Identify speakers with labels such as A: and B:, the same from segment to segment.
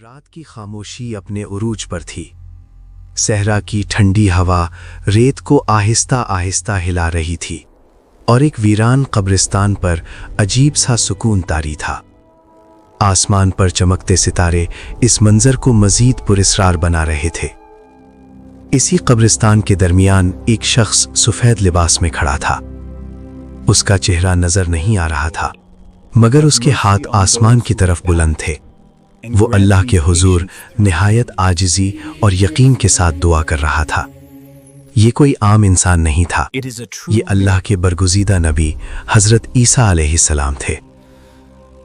A: رات کی خاموشی اپنے عروج پر تھی۔ صحرا کی ٹھنڈی ہوا ریت کو آہستہ آہستہ ہلا رہی تھی اور ایک ویران قبرستان پر عجیب سا سکون طاری تھا۔ آسمان پر چمکتے ستارے اس منظر کو مزید پراسرار بنا رہے تھے۔ اسی قبرستان کے درمیان ایک شخص سفید لباس میں کھڑا تھا۔ اس کا چہرہ نظر نہیں آ رہا تھا، مگر اس کے ہاتھ آسمان کی طرف بلند تھے۔ وہ اللہ کے حضور نہایت عاجزی اور یقین کے ساتھ دعا کر رہا تھا۔ یہ کوئی عام انسان نہیں تھا، یہ اللہ کے برگزیدہ نبی حضرت عیسیٰ علیہ السلام تھے۔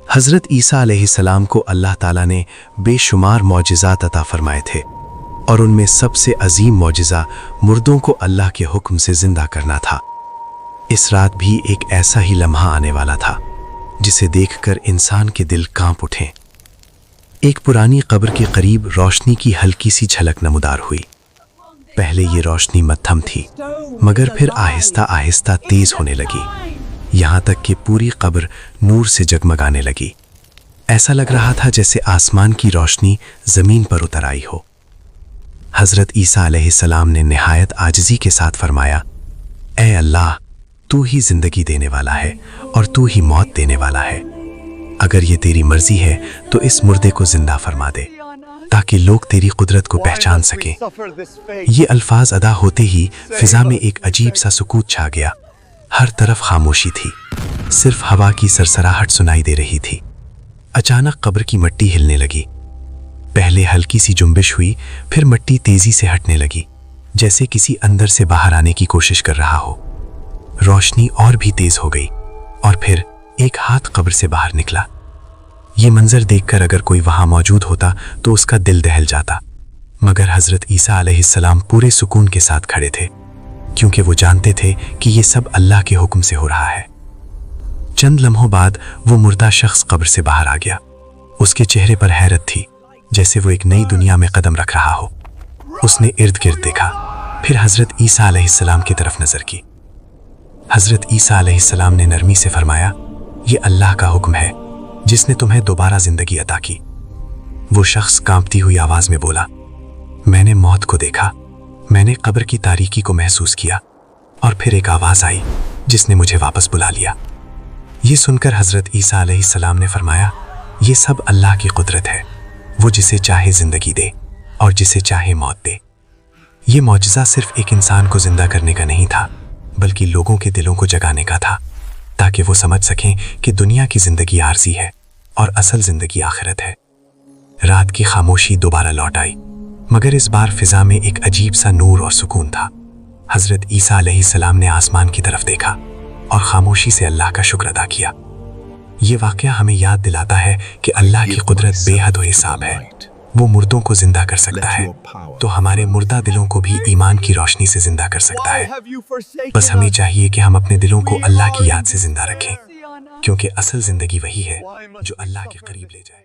A: حضرت عیسیٰ علیہ السلام کو اللہ تعالیٰ نے بے شمار معجزات عطا فرمائے تھے، اور ان میں سب سے عظیم معجزہ مردوں کو اللہ کے حکم سے زندہ کرنا تھا۔ اس رات بھی ایک ایسا ہی لمحہ آنے والا تھا جسے دیکھ کر انسان کے دل کانپ اٹھیں۔ ایک پرانی قبر کے قریب روشنی کی ہلکی سی جھلک نمودار ہوئی۔ پہلے یہ روشنی مدھم تھی، مگر پھر آہستہ آہستہ تیز ہونے لگی، یہاں تک کہ پوری قبر نور سے جگمگانے لگی۔ ایسا لگ رہا تھا جیسے آسمان کی روشنی زمین پر اتر آئی ہو۔ حضرت عیسیٰ علیہ السلام نے نہایت عاجزی کے ساتھ فرمایا، اے اللہ، تو ہی زندگی دینے والا ہے اور تو ہی موت دینے والا ہے۔ اگر یہ تیری مرضی ہے تو اس مردے کو زندہ فرما دے تاکہ لوگ تیری قدرت کو پہچان سکیں۔ یہ الفاظ ادا ہوتے ہی فضا میں ایک عجیب سا سکوت چھا گیا۔ ہر طرف خاموشی تھی، صرف ہوا کی سرسراہٹ سنائی دے رہی تھی۔ اچانک قبر کی مٹی ہلنے لگی۔ پہلے ہلکی سی جنبش ہوئی، پھر مٹی تیزی سے ہٹنے لگی، جیسے کسی اندر سے باہر آنے کی کوشش کر رہا ہو۔ روشنی اور بھی تیز ہو گئی، اور پھر ایک ہاتھ قبر سے باہر نکلا۔ یہ منظر دیکھ کر اگر کوئی وہاں موجود ہوتا تو اس کا دل دہل جاتا، مگر حضرت عیسیٰ علیہ السلام پورے سکون کے ساتھ کھڑے تھے، کیونکہ وہ جانتے تھے کہ یہ سب اللہ کے حکم سے ہو رہا ہے۔ چند لمحوں بعد وہ مردہ شخص قبر سے باہر آ گیا۔ اس کے چہرے پر حیرت تھی، جیسے وہ ایک نئی دنیا میں قدم رکھ رہا ہو۔ اس نے ارد گرد دیکھا، پھر حضرت عیسیٰ علیہ السلام کی طرف نظر کی۔ حضرت عیسیٰ علیہ السلام نے نرمی سے فرمایا، یہ اللہ کا حکم ہے جس نے تمہیں دوبارہ زندگی عطا کی۔ وہ شخص کانپتی ہوئی آواز میں بولا، میں نے موت کو دیکھا، میں نے قبر کی تاریکی کو محسوس کیا، اور پھر ایک آواز آئی جس نے مجھے واپس بلا لیا۔ یہ سن کر حضرت عیسیٰ علیہ السلام نے فرمایا، یہ سب اللہ کی قدرت ہے، وہ جسے چاہے زندگی دے اور جسے چاہے موت دے۔ یہ معجزہ صرف ایک انسان کو زندہ کرنے کا نہیں تھا، بلکہ لوگوں کے دلوں کو جگانے کا تھا، تاکہ وہ سمجھ سکیں کہ دنیا کی زندگی عارضی ہے اور اصل زندگی آخرت ہے۔ رات کی خاموشی دوبارہ لوٹ آئی، مگر اس بار فضا میں ایک عجیب سا نور اور سکون تھا۔ حضرت عیسیٰ علیہ السلام نے آسمان کی طرف دیکھا اور خاموشی سے اللہ کا شکر ادا کیا۔ یہ واقعہ ہمیں یاد دلاتا ہے کہ اللہ کی قدرت بے حد و حساب ہے۔ وہ مردوں کو زندہ کر سکتا ہے تو ہمارے مردہ دلوں کو بھی ایمان کی روشنی سے زندہ کر سکتا ہے۔ بس ہمیں چاہیے کہ ہم اپنے دلوں کو اللہ کی یاد سے زندہ رکھیں، کیونکہ اصل زندگی وہی ہے جو اللہ کے قریب لے جائے۔